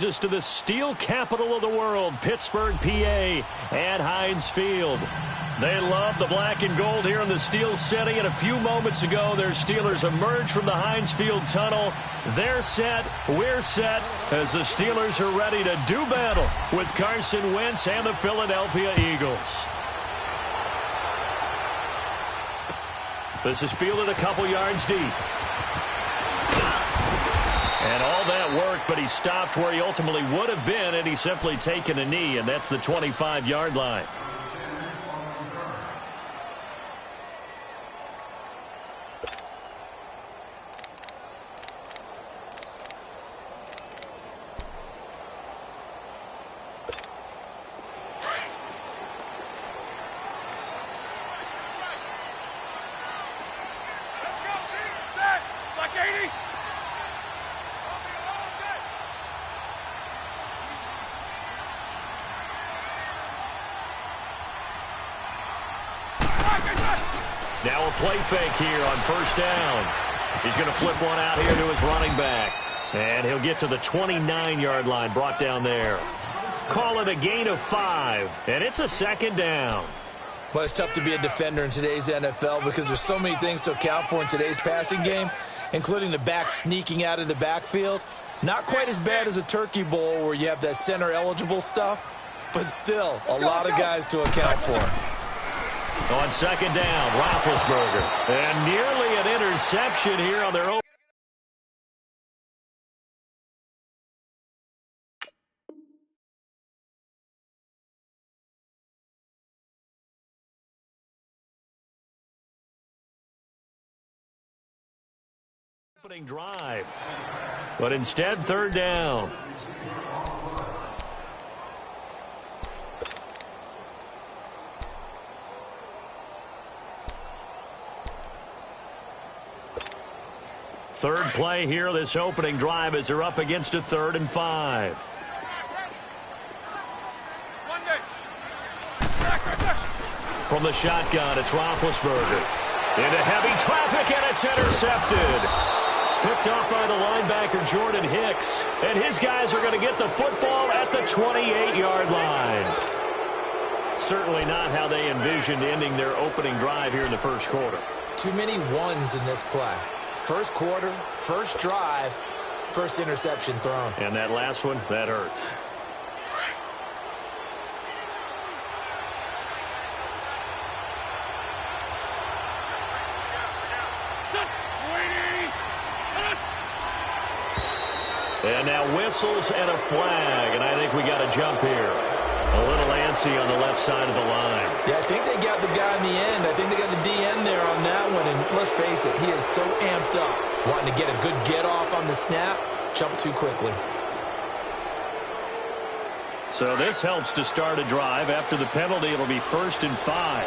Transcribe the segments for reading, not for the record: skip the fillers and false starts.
Us to the steel capital of the world, Pittsburgh, PA, at Heinz Field. They love the black and gold here in the Steel City, and a few moments ago, their Steelers emerged from the Heinz Field tunnel. They're set, we're set, as the Steelers are ready to do battle with Carson Wentz and the Philadelphia Eagles. This is fielded a couple yards deep. And all that work, but he stopped where he ultimately would have been, and he's simply taken a knee, and that's the 25-yard line. Now a play fake here on first down. He's going to flip one out here to his running back. And he'll get to the 29-yard line, brought down there. Call it a gain of 5, and it's a second down. Well, it's tough to be a defender in today's NFL because there's so many things to account for in today's passing game, including the back sneaking out of the backfield. Not quite as bad as a turkey bowl where you have that center-eligible stuff, but still a lot of guys to account for. On second down, Roethlisberger. And nearly an interception here on their own. Opening drive. But instead, third down. Third play here, this opening drive, as they're up against a 3rd and 5. From the shotgun, it's Roethlisberger. Into heavy traffic, and it's intercepted. Picked up by the linebacker, Jordan Hicks. And his guys are going to get the football at the 28-yard line. Certainly not how they envisioned ending their opening drive here in the first quarter. Too many ones in this play. First quarter, first drive, first interception thrown. And that last one, that hurts. And now whistles and a flag, and I think we got a jump here. A little antsy on the left side of the line. Yeah, I think they got the guy in the end. I think they got the DN there on that one. And let's face it, he is so amped up. Wanting to get a good get-off on the snap, jump too quickly. So this helps to start a drive. After the penalty, it'll be 1st and 5.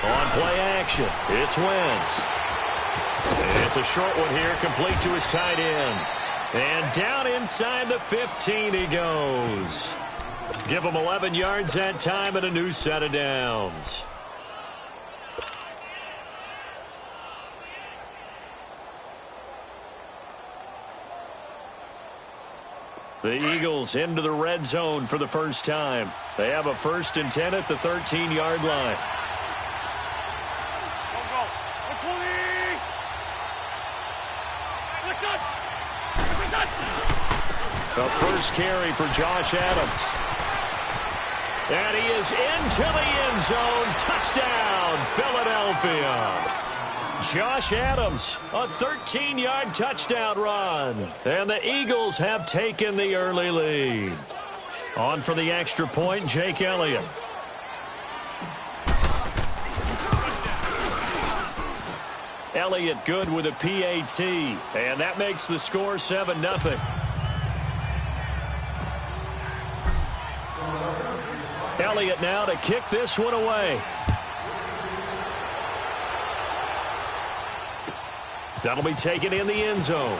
On play action, it's Wentz. And it's a short one here, complete to his tight end. And down inside the 15 he goes. Give him 11 yards that time and a new set of downs. The Eagles into the red zone for the first time. They have a 1st and 10 at the 13-yard line. The first carry for Josh Adams. And he is into the end zone. Touchdown, Philadelphia. Josh Adams, a 13-yard touchdown run. And the Eagles have taken the early lead. On for the extra point, Jake Elliott. Elliott good with a PAT. And that makes the score 7-0. Elliott now to kick this one away. That'll be taken in the end zone.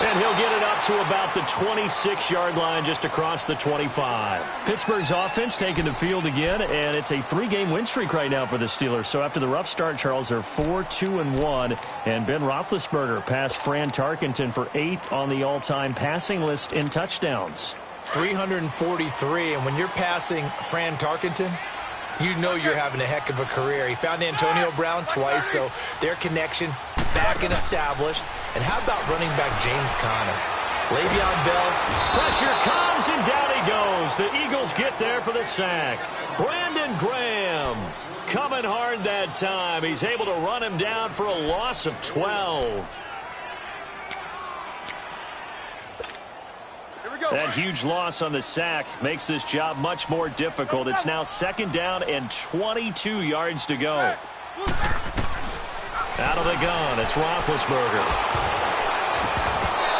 And he'll get it up to about the 26-yard line just across the 25. Pittsburgh's offense taking the field again, and it's a 3-game win streak right now for the Steelers. So after the rough start, Charles, they're 4-2-1. And Ben Roethlisberger passed Fran Tarkenton for 8th on the all-time passing list in touchdowns. 343, and when you're passing Fran Tarkenton, you know you're having a heck of a career. He found Antonio Brown twice, so their connection back and established. And how about running back James Conner? Le'Veon Bell. Pressure comes, and down he goes. The Eagles get there for the sack. Brandon Graham coming hard that time. He's able to run him down for a loss of 12. That huge loss on the sack makes this job much more difficult. It's now 2nd down and 22 yards to go. Out of the gun, it's Roethlisberger.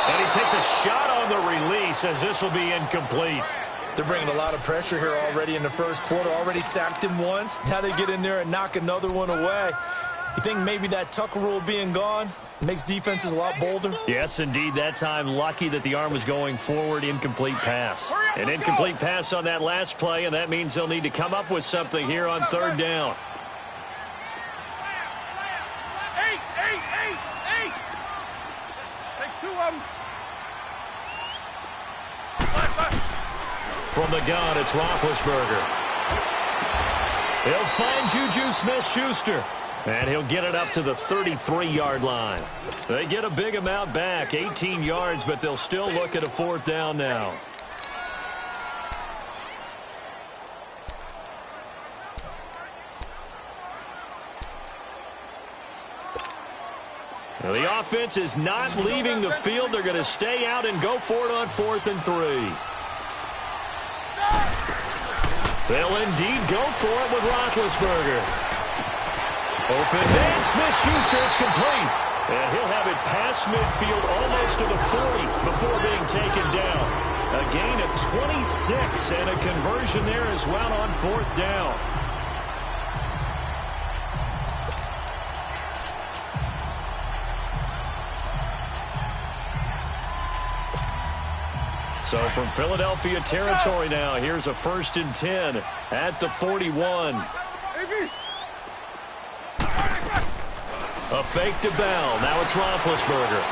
And he takes a shot on the release as this will be incomplete. They're bringing a lot of pressure here already in the first quarter. Already sacked him once. Now they get in there and knock another one away. You think maybe that Tucker rule being gone makes defenses a lot bolder? Yes, indeed. That time, lucky that the arm was going forward. Incomplete pass. An incomplete pass on that last play, and that means they'll need to come up with something here on 3rd down. From the gun, it's Roethlisberger. He'll find Juju Smith-Schuster. And he'll get it up to the 33-yard line. They get a big amount back, 18 yards, but they'll still look at a 4th down now. Now, the offense is not leaving the field. They're going to stay out and go for it on 4th and 3. They'll indeed go for it with Roethlisberger. Open man, Smith-Schuster, it's complete. And he'll have it past midfield almost to the 40 before being taken down. A gain of 26 and a conversion there as well on 4th down. So from Philadelphia territory now, here's a 1st and 10 at the 41. A fake to Bell. Now it's Roethlisberger.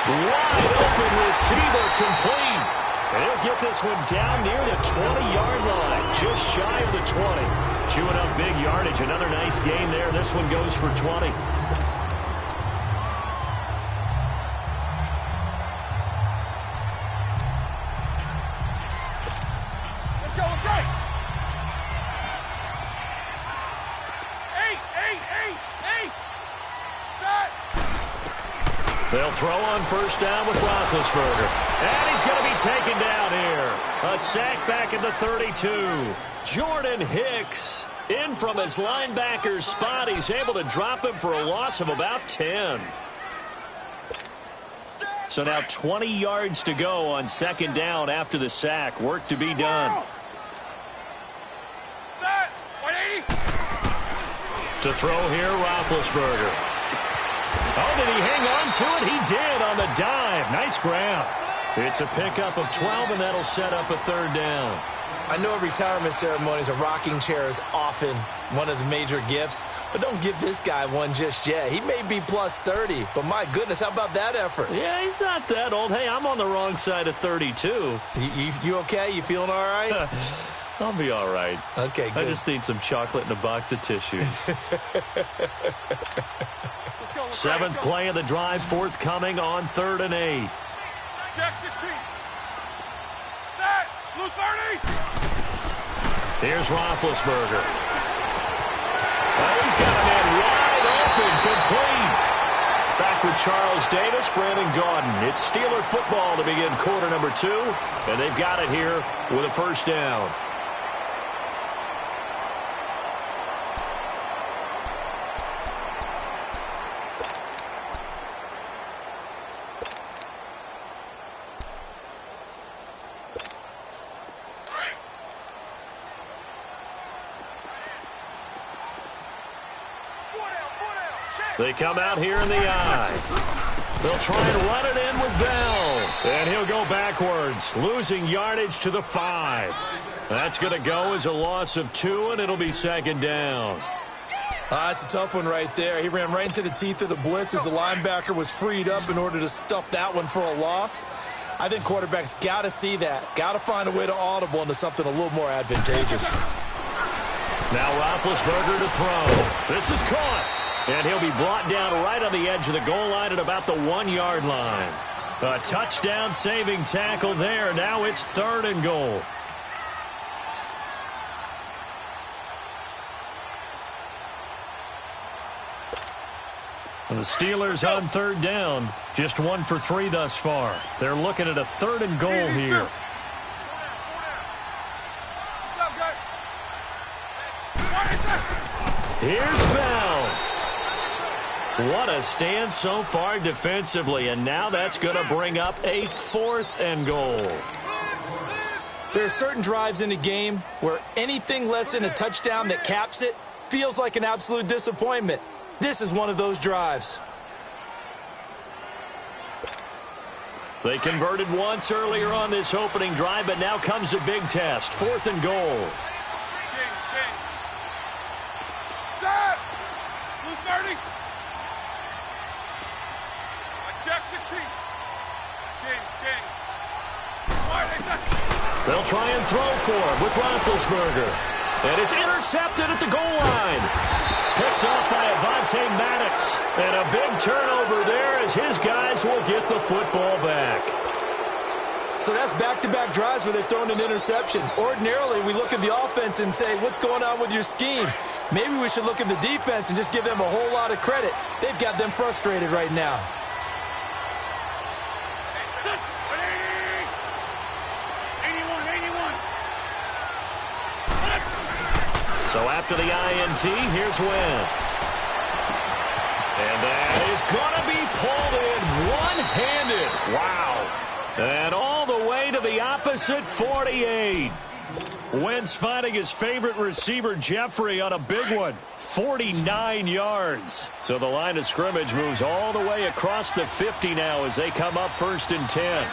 Wide open receiver complete. And he'll get this one down near the 20-yard line. Just shy of the 20. Chewing up big yardage. Another nice gain there. This one goes for 20. They'll throw on 1st down with Roethlisberger. And he's going to be taken down here. A sack back at the 32. Jordan Hicks in from his linebacker spot. He's able to drop him for a loss of about 10. So now 20 yards to go on 2nd down after the sack. Work to be done. To throw here, Roethlisberger. Oh, did he hang on to it? He did on the dive. Nice grab. It's a pickup of 12, and that'll set up a 3rd down. I know at retirement ceremonies, a rocking chair is often one of the major gifts, but don't give this guy one just yet. He may be plus 30, but my goodness, how about that effort? Yeah, he's not that old. Hey, I'm on the wrong side of 32. You okay? You feeling all right? I'll be all right. Okay, good. I just need some chocolate and a box of tissues. 7th play of the drive, forthcoming on 3rd and 8. Jack 16. Set. Blue 30. Here's Roethlisberger. Oh, he's got a man wide open, complete. Back with Charles Davis, Brandon Gaudin. It's Steeler football to begin quarter number 2, and they've got it here with a 1st down. They come out here in the eye. They'll try and run it in with Bell. And he'll go backwards, losing yardage to the 5. That's going to go as a loss of 2, and it'll be second down. It's a tough one right there. He ran right into the teeth of the blitz as the linebacker was freed up in order to stuff that one for a loss. I think quarterbacks got to see that. Got to find a way to audible into something a little more advantageous. Now Roethlisberger to throw. This is caught. And he'll be brought down right on the edge of the goal line at about the 1-yard line. A touchdown-saving tackle there. Now it's 3rd and goal. And the Steelers on 3rd down. Just 1 for 3 thus far. They're looking at a 3rd and goal here. Here's Bell. What a stand so far defensively, and now that's going to bring up a 4th and goal. There are certain drives in the game where anything less than a touchdown that caps it feels like an absolute disappointment. This is one of those drives. They converted once earlier on this opening drive, but now comes a big test. 4th and goal. Set! Blue 30! Jack 16! They'll try and throw for him with Roethlisberger. And it's intercepted at the goal line. Picked off by Avonte Maddox. And a big turnover there as his guys will get the football back. So that's back-to-back drives where they've thrown an interception. Ordinarily, we look at the offense and say, what's going on with your scheme? Maybe we should look at the defense and just give them a whole lot of credit. They've got them frustrated right now. So after the INT, here's Wentz. And that is going to be pulled in one-handed. Wow. And all the way to the opposite 48. Wentz finding his favorite receiver, Jeffrey, on a big one. 49 yards. So the line of scrimmage moves all the way across the 50 now as they come up 1st and 10.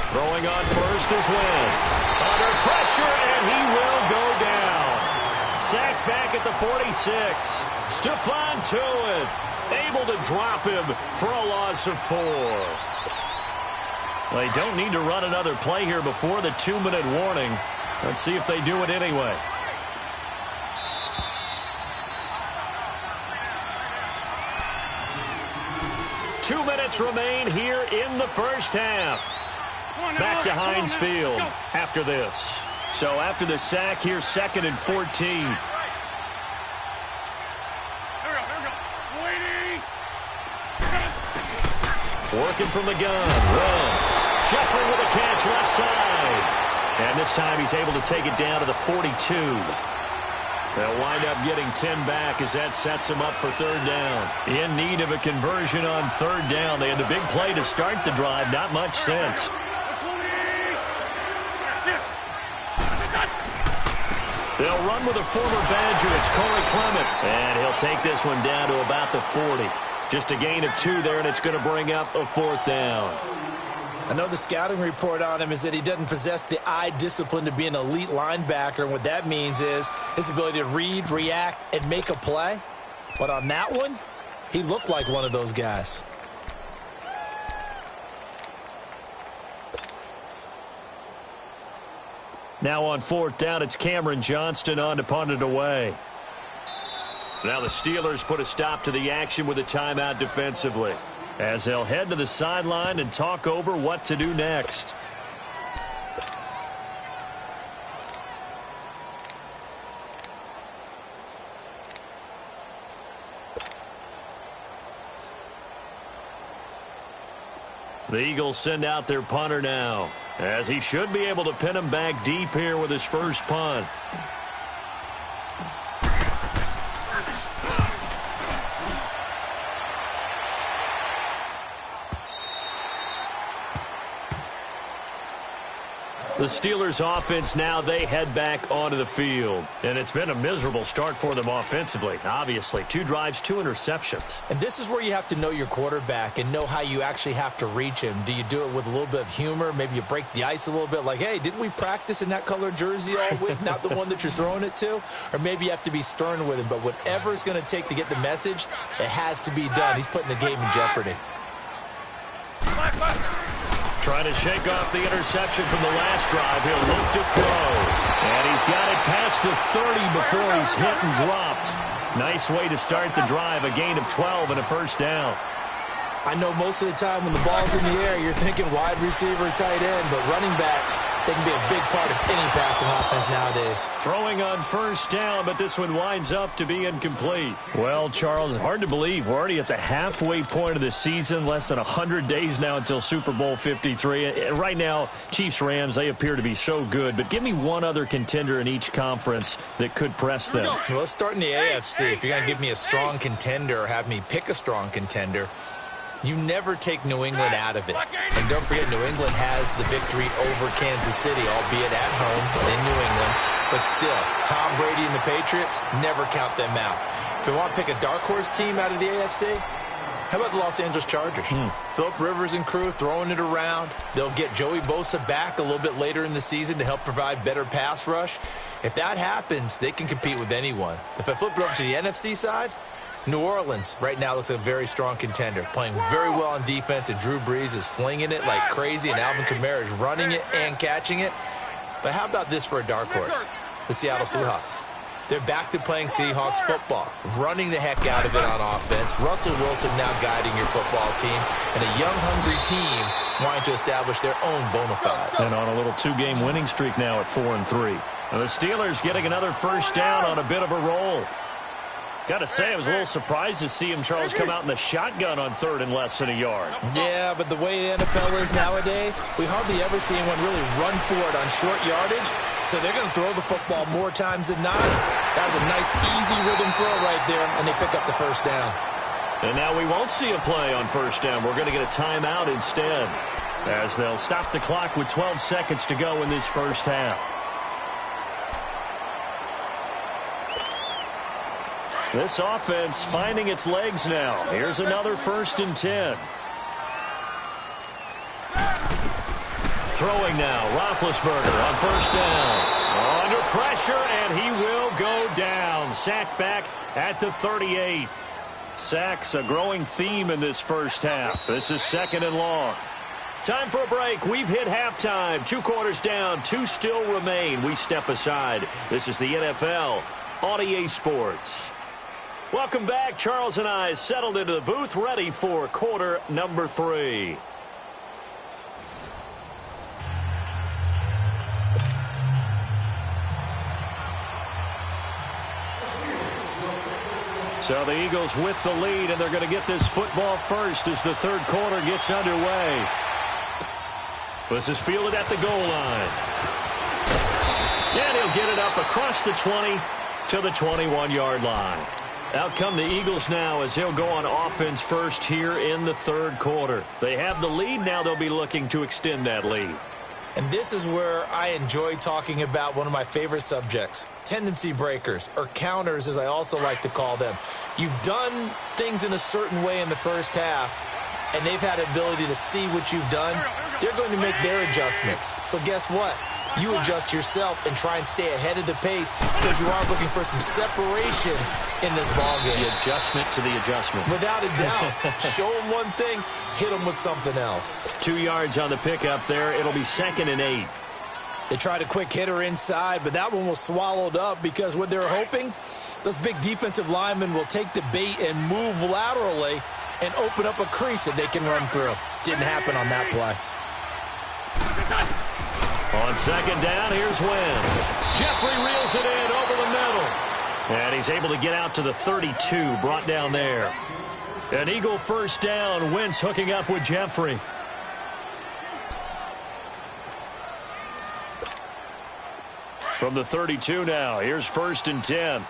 Throwing on first is Wentz. Under pressure, and he will go down. Sacked back at the 46. Stephon Tuitt able to drop him for a loss of 4. They don't need to run another play here before the 2-minute warning. Let's see if they do it anyway. Two minutes remain here in the first half. Back to Heinz Field after this. So after the sack, here's 2nd and 14. Working from the gun. Wentz. Jeffrey with a catch left side. And this time he's able to take it down to the 42. They'll wind up getting 10 back as that sets them up for 3rd down. In need of a conversion on 3rd down. They had the big play to start the drive. Not much sense. They'll run with a former Badger. It's Corey Clement. And he'll take this one down to about the 40. Just a gain of 2 there, and it's going to bring up a 4th down. I know the scouting report on him is that he doesn't possess the eye discipline to be an elite linebacker. And what that means is his ability to read, react, and make a play. But on that one, he looked like one of those guys. Now on 4th down, it's Cameron Johnston on to punt it away. Now the Steelers put a stop to the action with a timeout defensively, as they'll head to the sideline and talk over what to do next. The Eagles send out their punter now, as he should be able to pin him back deep here with his first punt. The Steelers offense now, they head back onto the field. And it's been a miserable start for them offensively, obviously. 2 drives, 2 interceptions. And this is where you have to know your quarterback and know how you actually have to reach him. Do you do it with a little bit of humor? Maybe you break the ice a little bit like, hey, didn't we practice in that color jersey all week, not the one that you're throwing it to? Or maybe you have to be stern with him. But whatever it's going to take to get the message, it has to be done. He's putting the game in jeopardy. Trying to shake off the interception from the last drive. He'll look to throw. And he's got it past the 30 before he's hit and dropped. Nice way to start the drive. A gain of 12 and a first down. I know most of the time when the ball's in the air, you're thinking wide receiver, tight end, but running backs, they can be a big part of any passing offense nowadays. Throwing on first down, but this one winds up to be incomplete. Well, Charles, hard to believe. We're already at the halfway point of the season, less than 100 days now until Super Bowl 53. Right now, Chiefs-Rams, they appear to be so good, but give me one other contender in each conference that could press them. Well, let's start in the AFC. If you're going to give me a strong contender or have me pick a strong contender, you never take New England out of it. And don't forget, New England has the victory over Kansas City, albeit at home in New England. But still, Tom Brady and the Patriots, never count them out. If you want to pick a dark horse team out of the AFC, how about the Los Angeles Chargers? Phillip Rivers and crew throwing it around. They'll get Joey Bosa back a little bit later in the season to help provide better pass rush. If that happens, they can compete with anyone. If I flip it over to the NFC side, New Orleans right now looks like a very strong contender, playing very well on defense, and Drew Brees is flinging it like crazy, and Alvin Kamara is running it and catching it. But how about this for a dark horse? The Seattle Seahawks. They're back to playing Seahawks football, running the heck out of it on offense. Russell Wilson now guiding your football team, and a young, hungry team wanting to establish their own bona fide. And on a little 2-game winning streak now at 4-3. And the Steelers getting another first down on a bit of a roll. Got to say, I was a little surprised to see him, Charles, come out in the shotgun on 3rd and less than a yard. Yeah, but the way the NFL is nowadays, we hardly ever see anyone really run for it on short yardage. So they're going to throw the football more times than not. That was a nice, easy rhythm throw right there, and they pick up the first down. And now we won't see a play on first down. We're going to get a timeout instead, as they'll stop the clock with 12 seconds to go in this first half. This offense finding its legs now. Here's another 1st and 10. Throwing now, Roethlisberger on first down. Under pressure, and he will go down. Sacked back at the 38. Sacks a growing theme in this first half. This is 2nd and long. Time for a break. We've hit halftime. 2 quarters down, 2 still remain. We step aside. This is the NFL on EA Sports. Welcome back. Charles and I settled into the booth, ready for quarter number 3. So the Eagles with the lead, and they're going to get this football first as the 3rd quarter gets underway. This is fielded at the goal line. And he'll get it up across the 20 to the 21-yard line. Out come the Eagles now as they'll go on offense first here in the 3rd quarter. They have the lead. Now they'll be looking to extend that lead. And this is where I enjoy talking about one of my favorite subjects, tendency breakers, or counters as I also like to call them. You've done things in a certain way in the first half, and they've had ability to see what you've done. They're going to make their adjustments. So guess what? You adjust yourself and try and stay ahead of the pace because you are looking for some separation in this ballgame. The adjustment to the adjustment. Without a doubt. Show them one thing, hit them with something else. 2 yards on the pickup there. It'll be 2nd and 8. They tried a quick hitter inside, but that one was swallowed up because what they're hoping, those big defensive linemen will take the bait and move laterally and open up a crease that they can run through. Didn't happen on that play. On 2nd down, here's Wentz. Jeffrey reels it in over the middle. And he's able to get out to the 32, brought down there. An Eagle first down. Wentz hooking up with Jeffrey. From the 32 now, here's 1st and 10.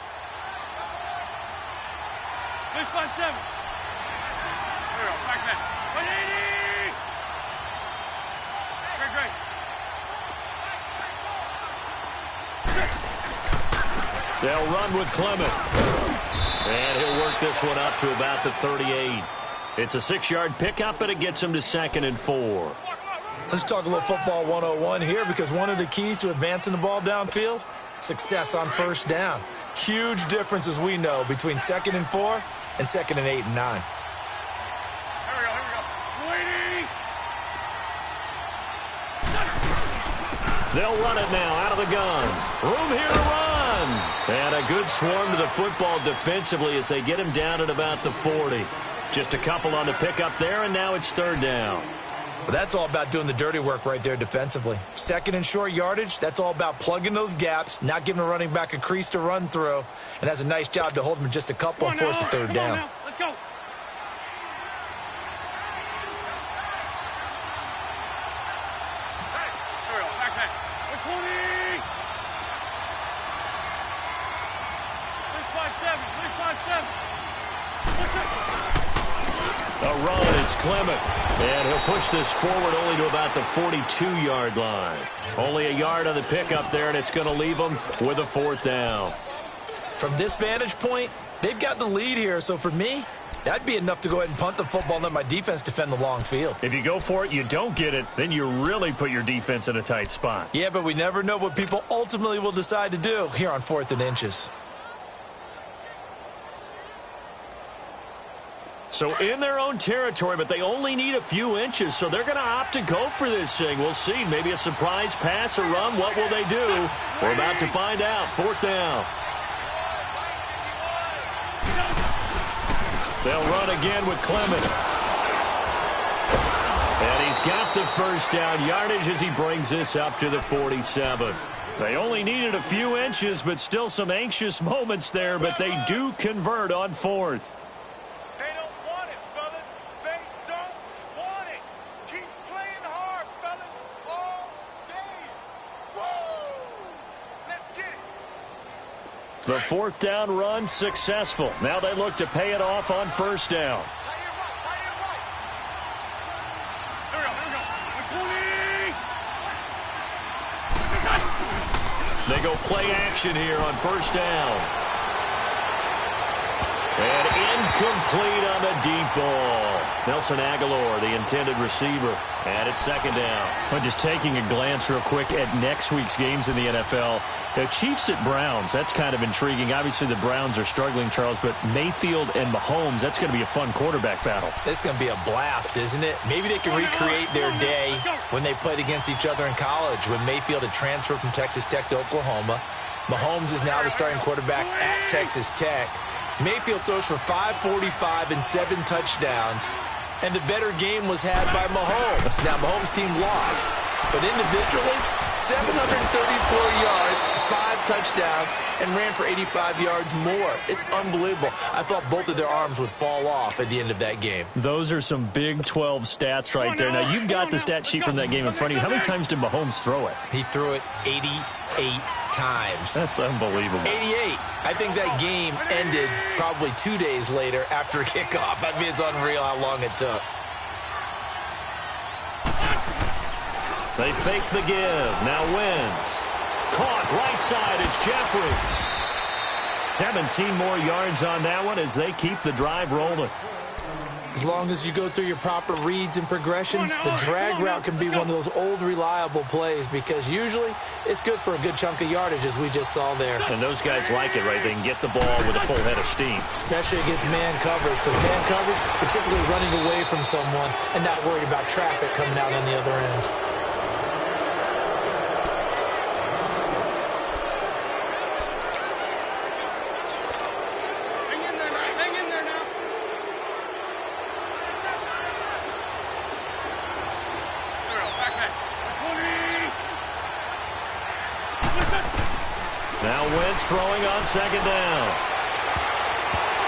Baseline 7. There we go, back man. 180! Great. They'll run with Clement. And he'll work this one up to about the 38. It's a 6-yard pickup, and it gets him to 2nd and 4. Let's talk a little football 101 here, because one of the keys to advancing the ball downfield, success on first down. Huge difference, as we know, between 2nd and 4 and 2nd and 8 and 9. They'll run it now out of the gun. Room here to run. And a good swarm to the football defensively as they get him down at about the 40. Just a couple on the pickup there, and now it's 3rd down. But that's all about doing the dirty work right there defensively. 2nd and short yardage, that's all about plugging those gaps, not giving a running back a crease to run through, and has a nice job to hold him just a couple and force a 3rd down. Let's go. A run, it's Clement. And he'll push this forward only to about the 42-yard line. Only a yard on the pickup there, and it's going to leave them with a 4th down. From this vantage point, they've got the lead here, so for me, that'd be enough to go ahead and punt the football and let my defense defend the long field. If you go for it, you don't get it, then you really put your defense in a tight spot. Yeah, but we never know what people ultimately will decide to do here on 4th and inches. So in their own territory, but they only need a few inches, so they're going to opt to go for this thing. We'll see. Maybe a surprise pass or run. What will they do? We're about to find out. 4th down. They'll run again with Clement. And he's got the 1st down yardage as he brings this up to the 47. They only needed a few inches, but still some anxious moments there, but they do convert on 4th. The 4th down run successful. Now they look to pay it off on 1st down. They go play action here on 1st down. And incomplete on the deep ball. Nelson Aguilar, the intended receiver, and it's 2nd down. But just taking a glance real quick at next week's games in the NFL, the Chiefs at Browns, that's kind of intriguing. Obviously, the Browns are struggling, Charles, but Mayfield and Mahomes, that's going to be a fun quarterback battle. It's going to be a blast, isn't it? Maybe they can recreate their day when they played against each other in college, when Mayfield had transferred from Texas Tech to Oklahoma. Mahomes is now the starting quarterback at Texas Tech. Mayfield throws for 545 and 7 touchdowns, and the better game was had by Mahomes. Now, Mahomes' team lost, but individually, 734 yards, 5 touchdowns, and ran for 85 yards more. It's unbelievable. I thought both of their arms would fall off at the end of that game. Those are some Big 12 stats right there. Now, you've got the stat sheet from that game in front of you. How many times did Mahomes throw it? He threw it 88 times. That's unbelievable. 88. I think that game ended probably 2 days later after kickoff. I mean, it's unreal how long it took. They fake the give. Now Wentz. Caught right side. It's Jeffrey. 17 more yards on that one as they keep the drive rolling. As long as you go through your proper reads and progressions, the drag route can be one of those old reliable plays, because usually it's good for a good chunk of yardage, as we just saw there. And those guys like it, right? They can get the ball with a full head of steam. Especially against man coverage, because man coverage, particularly running away from someone and not worried about traffic coming out on the other end. Now Wentz throwing on 2nd down.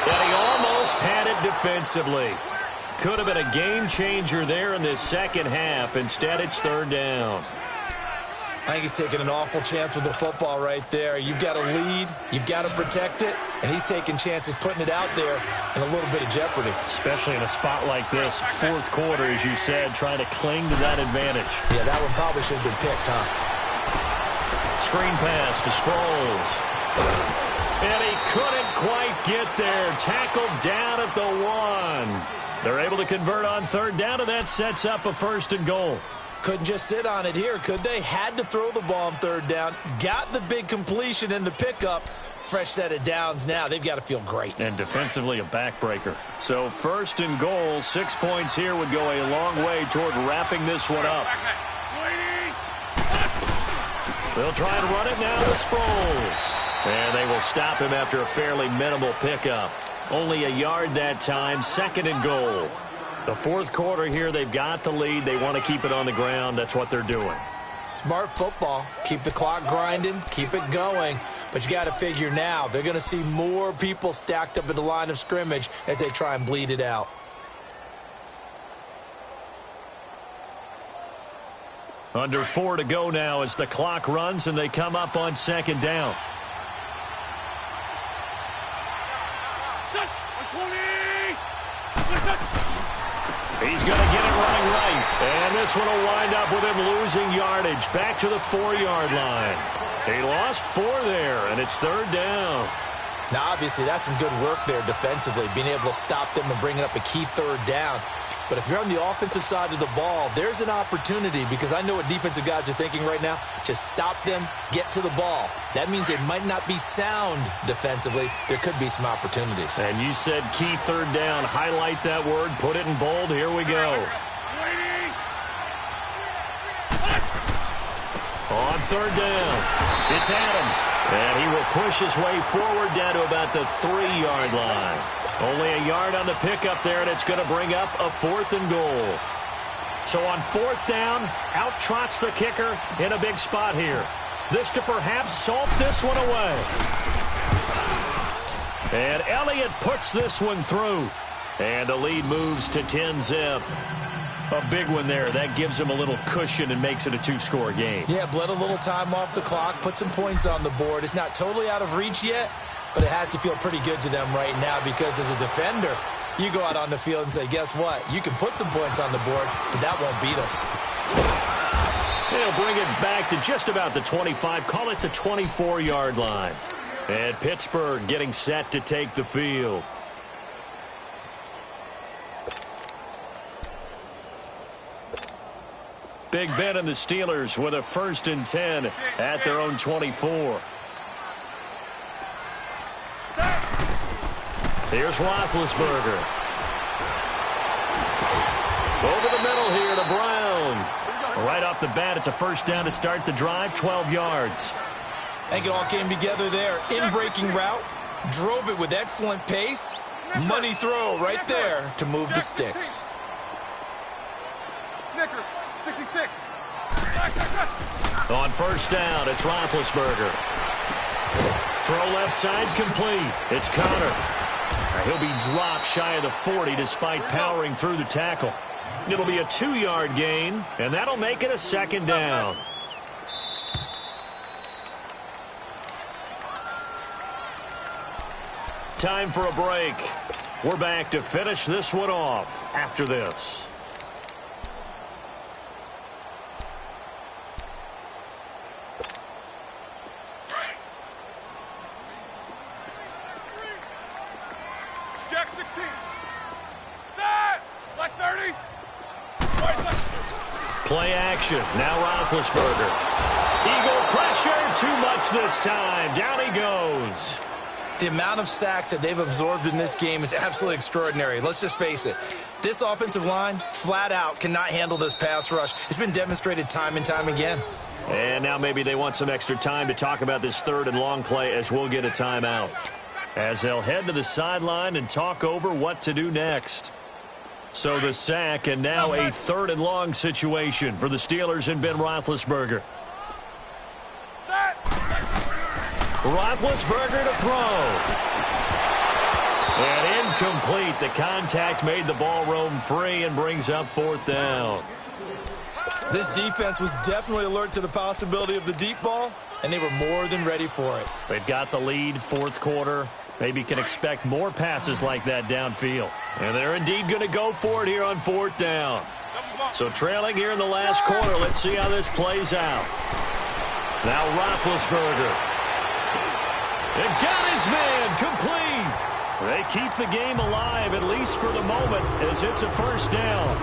And he almost had it defensively. Could have been a game changer there in this second half. Instead, it's 3rd down. I think he's taking an awful chance with the football right there. You've got to lead, you've got to protect it, and he's taking chances putting it out there in a little bit of jeopardy. Especially in a spot like this, 4th quarter, as you said, trying to cling to that advantage. Yeah, that one probably should have been picked, huh? Screen pass to Sproles. And he couldn't quite get there. Tackled down at the 1. They're able to convert on third down, and that sets up a 1st and goal. Couldn't just sit on it here, could they? Had to throw the ball on third down. Got the big completion in the pickup. Fresh set of downs now. They've got to feel great. And defensively, a backbreaker. So 1st and goal, 6 points here would go a long way toward wrapping this one up. They'll try and run it now to Sproles. And they will stop him after a fairly minimal pickup. Only a yard that time, 2nd and goal. The 4th quarter here, they've got the lead. They want to keep it on the ground. That's what they're doing. Smart football. Keep the clock grinding. Keep it going. But you got to figure now, they're going to see more people stacked up in the line of scrimmage as they try and bleed it out. Under 4 to go now as the clock runs and they come up on 2nd down. He's going to get it running right. And this one will wind up with him losing yardage. Back to the 4-yard line. He lost 4 there, and it's 3rd down. Now, obviously, that's some good work there defensively, being able to stop them and bringing up a key 3rd down. But if you're on the offensive side of the ball, there's an opportunity, because I know what defensive guys are thinking right now. Just stop them, get to the ball. That means they might not be sound defensively. There could be some opportunities. And you said key 3rd down. Highlight that word. Put it in bold. Here we go. On 3rd down, it's Adams. And he will push his way forward down to about the 3-yard line. Only a yard on the pickup there, and it's going to bring up a 4th and goal. So on 4th down, out trots the kicker in a big spot here. This to perhaps salt this one away. And Elliott puts this one through. And the lead moves to 10-zip. A big one there. That gives him a little cushion and makes it a 2-score game. Yeah, bled a little time off the clock, put some points on the board. It's not totally out of reach yet, but it has to feel pretty good to them right now, because as a defender, you go out on the field and say, guess what? You can put some points on the board, but that won't beat us. They'll bring it back to just about the 25, call it the 24-yard line. And Pittsburgh getting set to take the field. Big Ben and the Steelers with a 1st and 10 at their own 24. Here's Roethlisberger. Over the middle here to Brown. Right off the bat, it's a 1st down to start the drive, 12 yards. I think it all came together there. In-breaking route, drove it with excellent pace. Money throw right there to move the sticks. Snickers, 66. On 1st down, it's Roethlisberger. Throw left side complete. It's Connor. He'll be dropped shy of the 40 despite powering through the tackle. It'll be a 2-yard gain, and that'll make it a 2nd down. Time for a break. We're back to finish this one off after this. Jack 16. Set. Black 30. Play action. Now Roethlisberger. Eagle pressure. Too much this time. Down he goes. The amount of sacks that they've absorbed in this game is absolutely extraordinary. Let's just face it. This offensive line, flat out, cannot handle this pass rush. It's been demonstrated time and time again. And now maybe they want some extra time to talk about this 3rd and long play, as we'll get a timeout. As they'll head to the sideline and talk over what to do next. So the sack, and now a 3rd and long situation for the Steelers and Ben Roethlisberger. Roethlisberger to throw. And incomplete. The contact made the ball roam free and brings up 4th down. This defense was definitely alert to the possibility of the deep ball, and they were more than ready for it. They've got the lead, 4th quarter. Maybe can expect more passes like that downfield. And they're indeed going to go for it here on 4th down. So trailing here in the last quarter. Let's see how this plays out. Now Roethlisberger. And got his man complete. They keep the game alive, at least for the moment, as it's a first down.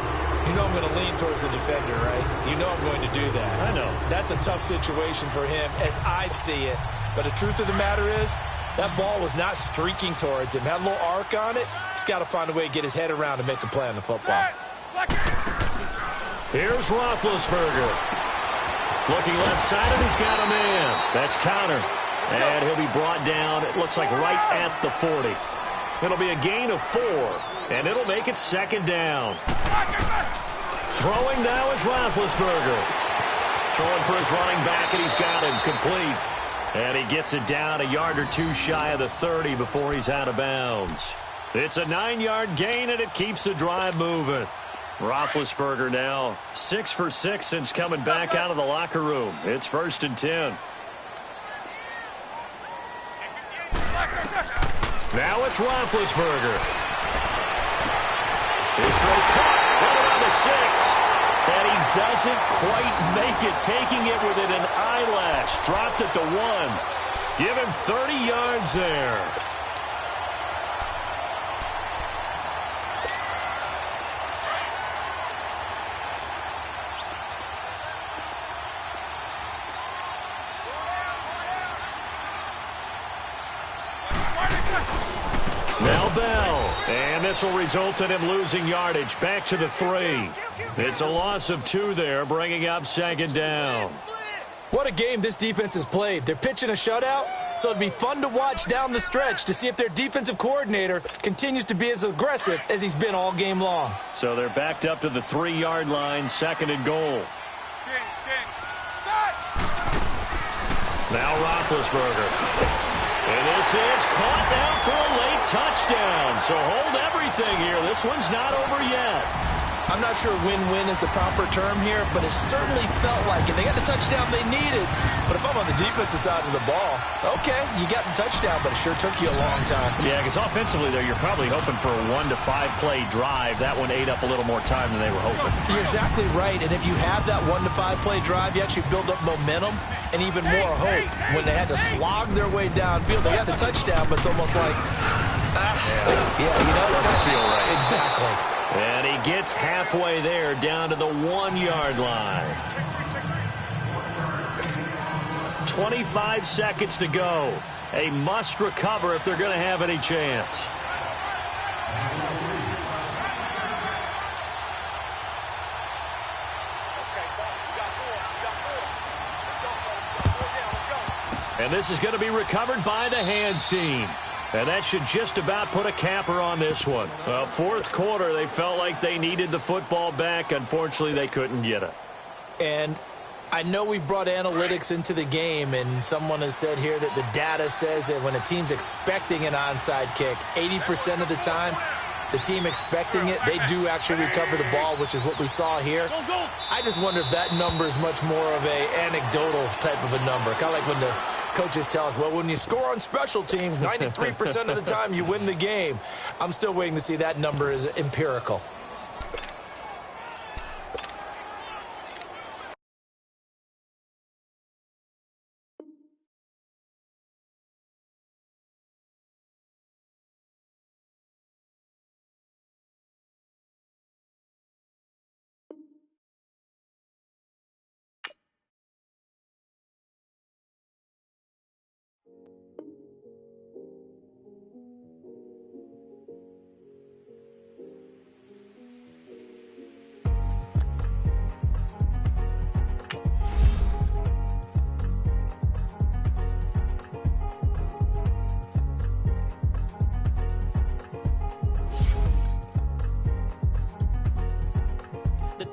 You know I'm going to lean towards the defender, right? You know I'm going to do that. I know. That's a tough situation for him as I see it. But the truth of the matter is, that ball was not streaking towards him. Had a little arc on it. He's got to find a way to get his head around and make a play on the football. Here's Roethlisberger. Looking left side, and he's got a man. That's Connor. And he'll be brought down, it looks like right at the 40. It'll be a gain of 4, and it'll make it second down. Throwing now is Roethlisberger. Throwing for his running back, and he's got him complete. And he gets it down a yard or two shy of the 30 before he's out of bounds. It's a 9-yard gain, and it keeps the drive moving. Roethlisberger now 6 for 6 since coming back out of the locker room. It's 1st and 10. Now it's Roethlisberger. His throw caught right around the 6. And he doesn't quite make it, taking it within an eyelash. Dropped at the 1. Give him 30 yards there. Now Bell, and this will result in him losing yardage back to the 3. It's a loss of 2 there, bringing up second down. What a game this defense has played. They're pitching a shutout, so it'd be fun to watch down the stretch to see if their defensive coordinator continues to be as aggressive as he's been all game long. So they're backed up to the 3-yard line, 2nd and goal. Now Roethlisberger. And this is caught now for a late touchdown. So hold everything here. This one's not over yet. I'm not sure win-win is the proper term here, but it certainly felt like it. They got the touchdown they needed. But if I'm on the defensive side of the ball, okay, you got the touchdown, but it sure took you a long time. Yeah, because offensively, though, you're probably hoping for a 1 to 5 play drive. That one ate up a little more time than they were hoping. You're exactly right. And if you have that 1 to 5 play drive, you actually build up momentum and even more hope. When they had to slog their way downfield, they got the touchdown, but it's almost like, you know, it doesn't feel right. Exactly. And he gets halfway there, down to the 1-yard line. 25 seconds to go. A must recover if they're going to have any chance. And this is going to be recovered by the hands team. And that should just about put a capper on this one. Well, 4th quarter, they felt like they needed the football back. Unfortunately, they couldn't get it. And I know we brought analytics into the game, and someone has said here that the data says that when a team's expecting an onside kick, 80% of the time, the team expecting it, they do actually recover the ball, which is what we saw here. I just wonder if that number is much more of a anecdotal type of a number. Kind of like when the coaches tell us, well, when you score on special teams, 93% of the time you win the game. I'm still waiting to see that number is empirical.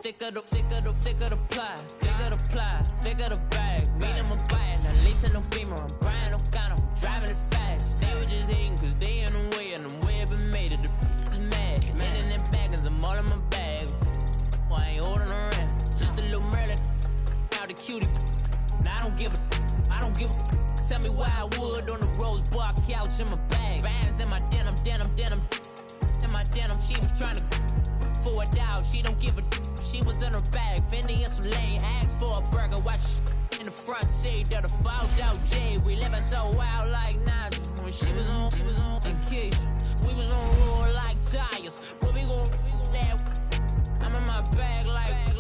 Thicker the ply, thicker the bag. Meet him a bite, at least in the beamer. I'm Brian O'Connor, I'm driving it fast. They were just hating cause they in the way, and the way I've been made it, the is mad. Man in that bag, cause I'm all in my bag. Well, I ain't holding around, just a little Merlin, out the cutie. Now I don't give a, tell me why I would on the rose bar couch in my bag. Bands in my denim. In my denim, she was trying to for a doubt, she don't give a. She was in her bag, Fendi and some lane, asked for a burger, watch in in the front seat of the fogged out J. We living so wild like Nas. When she was on and Keisha. We was on roll like tires. Where we gon' that? I'm in my bag like